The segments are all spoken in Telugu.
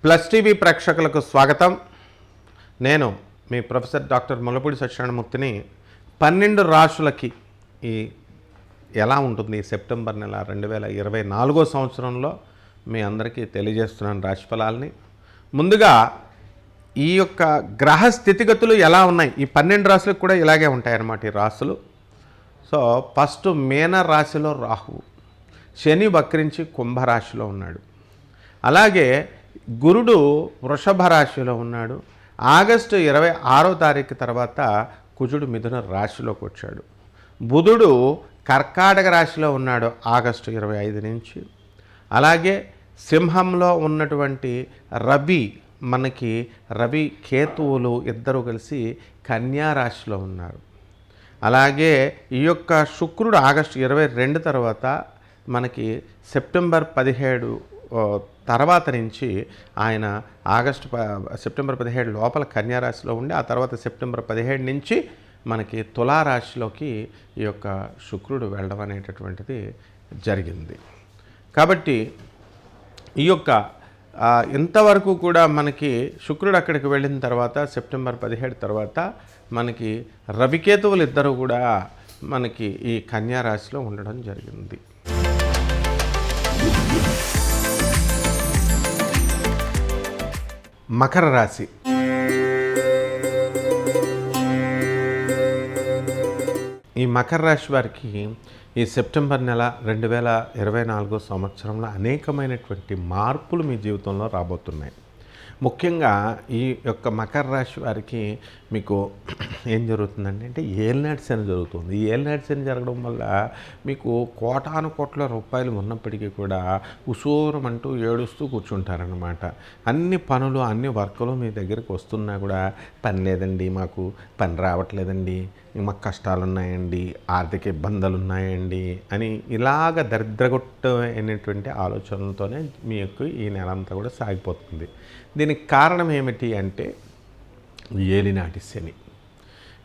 ప్లస్ టీవీ ప్రేక్షకులకు స్వాగతం. నేను మీ ప్రొఫెసర్ డాక్టర్ ముల్లపూడి సత్యనారాయణమూర్తిని. 12 రాశులకి ఈ ఎలా ఉంటుంది సెప్టెంబర్ నెల 2024 సంవత్సరంలో మీ అందరికీ తెలియజేస్తున్నాను రాశిఫలాల్ని. ముందుగా ఈ యొక్క గ్రహ స్థితిగతులు ఎలా ఉన్నాయి, ఈ 12 రాశులకు కూడా ఇలాగే ఉంటాయన్నమాట ఈ రాశులు. సో ఫస్ట్ మీన రాశిలో రాహువు, శని వక్రించి కుంభరాశిలో ఉన్నాడు. అలాగే గురుడు వృషభ రాశిలో ఉన్నాడు. ఆగస్టు 26వ తారీఖు తర్వాత కుజుడు మిథున రాశిలోకి వచ్చాడు. బుధుడు కర్కాటక రాశిలో ఉన్నాడు ఆగస్టు 25 నుంచి. అలాగే సింహంలో ఉన్నటువంటి రవి కేతువులు ఇద్దరు కలిసి కన్యా రాశిలో ఉన్నారు. అలాగే ఈ యొక్క శుక్రుడు ఆగస్టు 22 తర్వాత మనకి సెప్టెంబర్ 17 తర్వాత నుంచి ఆయన సెప్టెంబర్ 17 లోపల కన్యారాశిలో ఉండి ఆ తర్వాత సెప్టెంబర్ 17 నుంచి మనకి తులారాశిలోకి ఈ యొక్క శుక్రుడు వెళ్ళడం అనేటటువంటిది జరిగింది. కాబట్టి ఈ యొక్క ఇంతవరకు కూడా మనకి శుక్రుడు అక్కడికి వెళ్ళిన తర్వాత సెప్టెంబర్ 17 తర్వాత మనకి రవికేతువులు ఇద్దరు కూడా మనకి ఈ కన్యారాశిలో ఉండడం జరిగింది. మకర రాశి. ఈ మకర రాశి వారికి ఈ సెప్టెంబర్ నెల 2024 సంవత్సరంలో అనేకమైనటువంటి మార్పులు మీ జీవితంలో రాబోతున్నాయి. ముఖ్యంగా ఈ యొక్క మకర రాశి వారికి మీకు ఏం జరుగుతుందంటే ఏలినాటి శని జరుగుతుంది. ఈ ఏలినాటి శని జరగడం వల్ల మీకు కోటాను కోట్ల రూపాయలు ఉన్నప్పటికీ కూడా ఉసూరం అంటూ ఏడుస్తూ కూర్చుంటారనమాట. అన్ని పనులు అన్ని వర్కులు మీ దగ్గరికి వస్తున్నా కూడా పని లేదండి, మాకు పని రావట్లేదండి, మాకు కష్టాలు ఉన్నాయండి, ఆర్థిక ఇబ్బందులు ఉన్నాయండి అని ఇలాగ దరిద్రగొట్టైనటువంటి ఆలోచనలతోనే మీకు ఈ నెల అంతా కూడా సాగిపోతుంది. దీనికి కారణం ఏమిటి అంటే ఏలినాటి శని.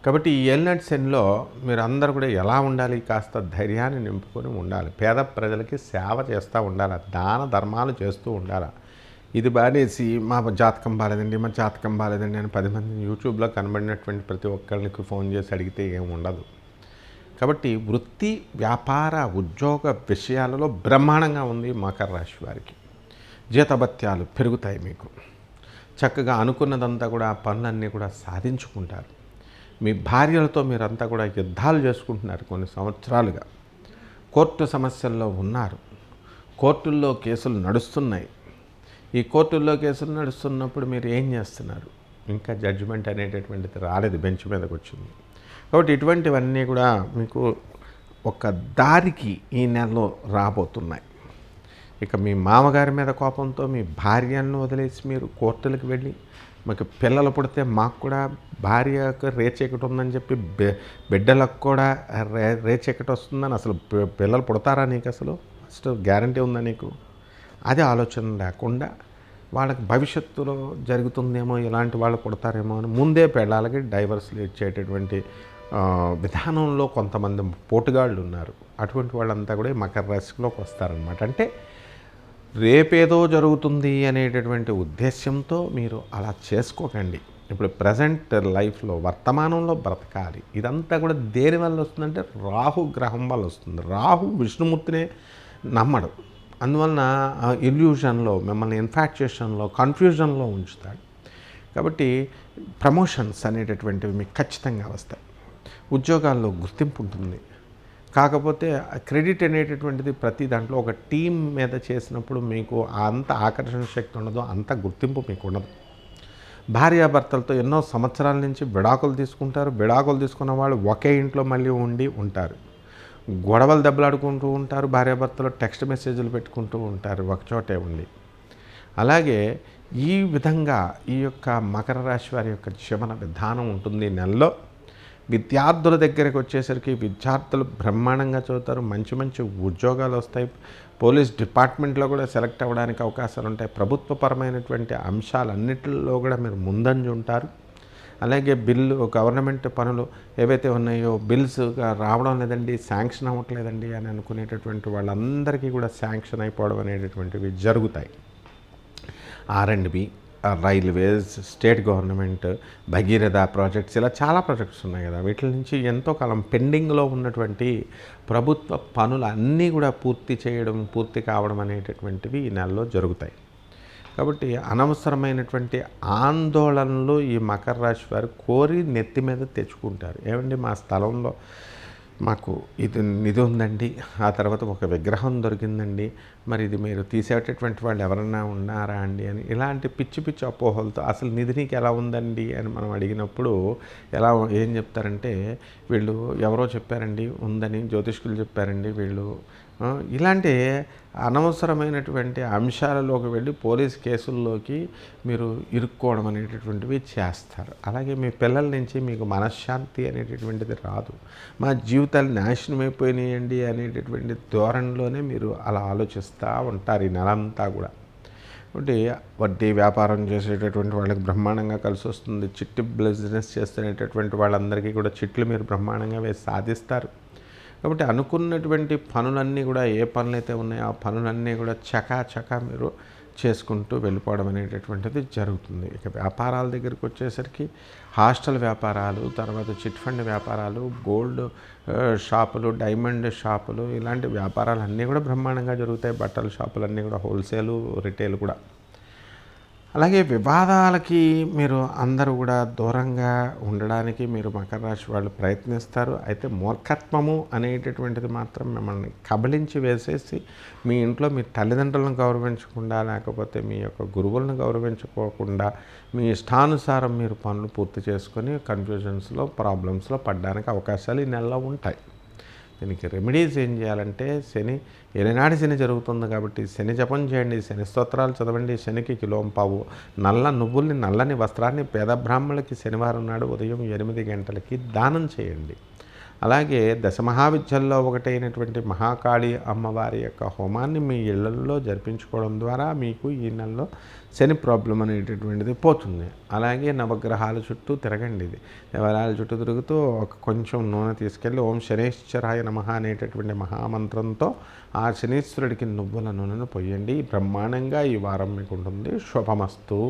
కాబట్టి ఈ ఏలినాటి శనిలో మీరు అందరూ కూడా ఎలా ఉండాలి, కాస్త ధైర్యాన్ని నింపుకొని ఉండాలి. పేద ప్రజలకి సేవ చేస్తూ ఉండాలి, దాన ధర్మాలు చేస్తూ ఉండాలి. ఇది బానేసి మా జాతకం బాలేదండి అని 10 మంది యూట్యూబ్లో కనబడినటువంటి ప్రతి ఒక్కరికి ఫోన్ చేసి అడిగితే ఏమి ఉండదు. కాబట్టి వృత్తి వ్యాపార ఉద్యోగ విషయాలలో బ్రహ్మాండంగా ఉంది మకర రాశి వారికి. జీతభత్యాలు పెరుగుతాయి, మీకు చక్కగా అనుకున్నదంతా కూడా పనులన్నీ కూడా సాధించుకుంటారు. మీ భార్యలతో మీరంతా కూడా యుద్ధాలు చేసుకుంటున్నారు. కొన్ని సంవత్సరాలుగా కోర్టు సమస్యల్లో ఉన్నారు, కోర్టుల్లో కేసులు నడుస్తున్నాయి. ఈ కోర్టుల్లో కేసులు నడుస్తున్నప్పుడు మీరు ఏం చేస్తున్నారు? ఇంకా జడ్జిమెంట్ అనేటటువంటిది రాలేదు, బెంచ్ మీదకి వచ్చింది. కాబట్టి ఇటువంటివన్నీ కూడా మీకు ఒక దారికి ఈ నెలలో రాబోతున్నాయి. ఇక మీ మామగారి మీద కోపంతో మీ భార్యను వదిలేసి మీరు కోర్టులకు వెళ్ళి మాకు పిల్లలు పుడితే మాకు కూడా భార్యకు రేచెక్కటి ఉందని చెప్పి బిడ్డలకు కూడా రేచెక్కటి వస్తుందని, అసలు పిల్లలు పుడతారా నీకు, అసలు ఫస్ట్ గ్యారంటీ ఉందా నీకు? అదే ఆలోచన లేకుండా వాళ్ళకి భవిష్యత్తులో జరుగుతుందేమో, ఇలాంటి వాళ్ళు పుడతారేమో అని ముందే పిల్లలకి డైవర్స్లు ఇచ్చేటటువంటి విధానంలో కొంతమంది పోటుగాళ్ళు ఉన్నారు. అటువంటి వాళ్ళంతా కూడా మకర రాశిలోకి వస్తారనమాట. అంటే రేపేదో జరుగుతుంది అనేటటువంటి ఉద్దేశ్యంతో మీరు అలా చేసుకోకండి. ఇప్పుడు ప్రజెంట్ లైఫ్లో వర్తమానంలో బ్రతకాలి. ఇదంతా కూడా దేని వల్ల వస్తుందంటే రాహు గ్రహం వల్ల వస్తుంది. రాహు విష్ణుమూర్తినే నమ్మడు, అందువలన ఇల్యూషన్లో మిమ్మల్ని ఇన్ఫాక్చుయేషన్లో కన్ఫ్యూజన్లో ఉంచుతాడు. కాబట్టి ప్రమోషన్స్ అనేటటువంటివి మీకు ఖచ్చితంగా వస్తాయి. ఉద్యోగాల్లో గుర్తింపు ఉంటుంది. కాకపోతే క్రెడిట్ అనేటటువంటిది ప్రతి దాంట్లో ఒక టీం మీద చేసినప్పుడు మీకు అంత ఆకర్షణ శక్తి ఉండదు, అంత గుర్తింపు మీకు ఉండదు. భార్యాభర్తలతో ఎన్నో సంవత్సరాల నుంచి విడాకులు తీసుకుంటారు. విడాకులు తీసుకున్న వాళ్ళు ఒకే ఇంట్లో మళ్ళీ ఉంటారు. గొడవలు దెబ్బలాడుకుంటూ ఉంటారు. భార్యాభర్తలు టెక్స్ట్ మెసేజ్లు పెట్టుకుంటూ ఉంటారు ఒకచోటే ఉండి. అలాగే ఈ విధంగా ఈ యొక్క మకర రాశి వారి యొక్క జీవన విధానం ఉంటుంది నెలలో. విద్యార్థుల దగ్గరికి వచ్చేసరికి విద్యార్థులు బ్రహ్మాండంగా చదువుతారు, మంచి మంచి ఉద్యోగాలు వస్తాయి. పోలీస్ డిపార్ట్మెంట్లో కూడా సెలెక్ట్ అవ్వడానికి అవకాశాలు ఉంటాయి. ప్రభుత్వపరమైనటువంటి అంశాలన్నిటిలో కూడా మీరు ముందంజ ఉంటారు. అలాగే గవర్నమెంట్ పనులు ఏవైతే ఉన్నాయో బిల్స్ రావడం లేదండి, శాంక్షన్ అవ్వట్లేదండి అని అనుకునేటటువంటి వాళ్ళందరికీ కూడా శాంక్షన్ అయిపోవడం అనేటటువంటివి జరుగుతాయి. R&B, railways, state government, Bhagiratha projects, ఇలా చాలా ప్రాజెక్ట్స్ ఉన్నాయి కదా. వీటి నుంచి ఎంతో కాలం పెండింగ్లో ఉన్నటువంటి ప్రభుత్వ పనులు అన్నీ కూడా పూర్తి కావడం అనేటటువంటివి ఈ నెలలో జరుగుతాయి. కాబట్టి అనవసరమైనటువంటి ఆందోళనలు ఈ మకర రాశి వారు కోరి నెత్తి మీద తెచ్చుకుంటారు. ఏమండి, మా స్థలంలో మాకు నిధి ఉందండి, ఆ తర్వాత ఒక విగ్రహం దొరికిందండి, మరి ఇది మీరు తీసేటటువంటి వాళ్ళు ఎవరన్నా ఉన్నారా అండి అని ఇలాంటి పిచ్చి పిచ్చి అపోహలతో అసలు నిధి నీకు ఎలా ఉందండి అని మనం అడిగినప్పుడు ఏం చెప్తారంటే, వీళ్ళు ఎవరో చెప్పారండి ఉందని, జ్యోతిష్కులు చెప్పారండి, వీళ్ళు ఇలాంటి అనవసరమైనటువంటి అంశాలలోకి వెళ్ళి పోలీస్ కేసుల్లోకి మీరు ఇరుక్కోవడం అనేటటువంటివి చేస్తారు. అలాగే మీ పిల్లల నుంచి మీకు మనశ్శాంతి అనేటటువంటిది రాదు. మా జీవితాలు నాశనం అయిపోయినాయండి అనేటటువంటి ధోరణిలోనే మీరు అలా ఆలోచిస్తూ ఉంటారు ఈ నెలంతా కూడా. కాబట్టి వడ్డీ వ్యాపారం చేసేటటువంటి వాళ్ళకి బ్రహ్మాండంగా కలిసి వస్తుంది. చిట్టి బిజినెస్ చేస్తున్నటువంటి వాళ్ళందరికీ కూడా చిట్లు మీరు బ్రహ్మాండంగా వేసి సాధిస్తారు. కాబట్టి అనుకున్నటువంటి పనులన్నీ కూడా ఏ పనులైతే ఉన్నాయో ఆ పనులన్నీ కూడా చకా మీరు చేసుకుంటూ వెళ్ళిపోవడం అనేటటువంటిది జరుగుతుంది. ఇక వ్యాపారాల దగ్గరికి వచ్చేసరికి హాస్టల్ వ్యాపారాలు, తర్వాత చిట్ ఫండ్ వ్యాపారాలు, గోల్డ్ షాపులు, డైమండ్ షాపులు, ఇలాంటి వ్యాపారాలు అన్నీ కూడా బ్రహ్మాండంగా జరుగుతాయి. బట్టల షాపులన్నీ కూడా హోల్సేలు, రిటైల్ కూడా. అలాగే వివాదాలకి మీరు అందరూ కూడా దూరంగా ఉండడానికి మీరు మకర రాశి వాళ్ళు ప్రయత్నిస్తారు. అయితే మూర్ఖత్వము అనేటటువంటిది మాత్రం మిమ్మల్ని కబళించి వేసేసి మీ ఇంట్లో మీ తల్లిదండ్రులను గౌరవించకుండా, లేకపోతే మీ యొక్క గురువులను గౌరవించుకోకుండా మీ ఇష్టానుసారం మీరు పనులు పూర్తి చేసుకొని కన్ఫ్యూజన్స్లో, ప్రాబ్లమ్స్లో పడడానికి అవకాశాలు ఈ నెలలో ఉంటాయి. దీనికి రెమెడీస్ ఏం చేయాలంటే, ఏలినాటి శని జరుగుతుంది కాబట్టి శని జపం చేయండి, శని స్తోత్రాలు చదవండి, శనికి కిలోంపావు నల్ల నువ్వుల్ని, నల్లని వస్త్రాన్ని పేద బ్రాహ్మణులకి శనివారం నాడు ఉదయం 8 గంటలకి దానం చేయండి. అలాగే దశమహావిద్యల్లో ఒకటైనటువంటి మహాకాళి అమ్మవారి యొక్క హోమాన్ని మీ ఇళ్లల్లో జరిపించుకోవడం ద్వారా మీకు ఈ నెలలో శని ప్రాబ్లం అనేటటువంటిది పోతుంది. అలాగే నవగ్రహాల చుట్టూ తిరగండి. దేవాలయాల చుట్టూ తిరుగుతూ కొంచెం నూనె తీసుకెళ్ళి ఓం శనేశ్వరాయ నమః అనేటటువంటి మహామంత్రంతో ఆ శనీశ్వరుడికి నువ్వుల నూనెను పొయ్యండి. బ్రహ్మాండంగా ఈ వారం మీకు ఉంటుంది. శుభమస్తు.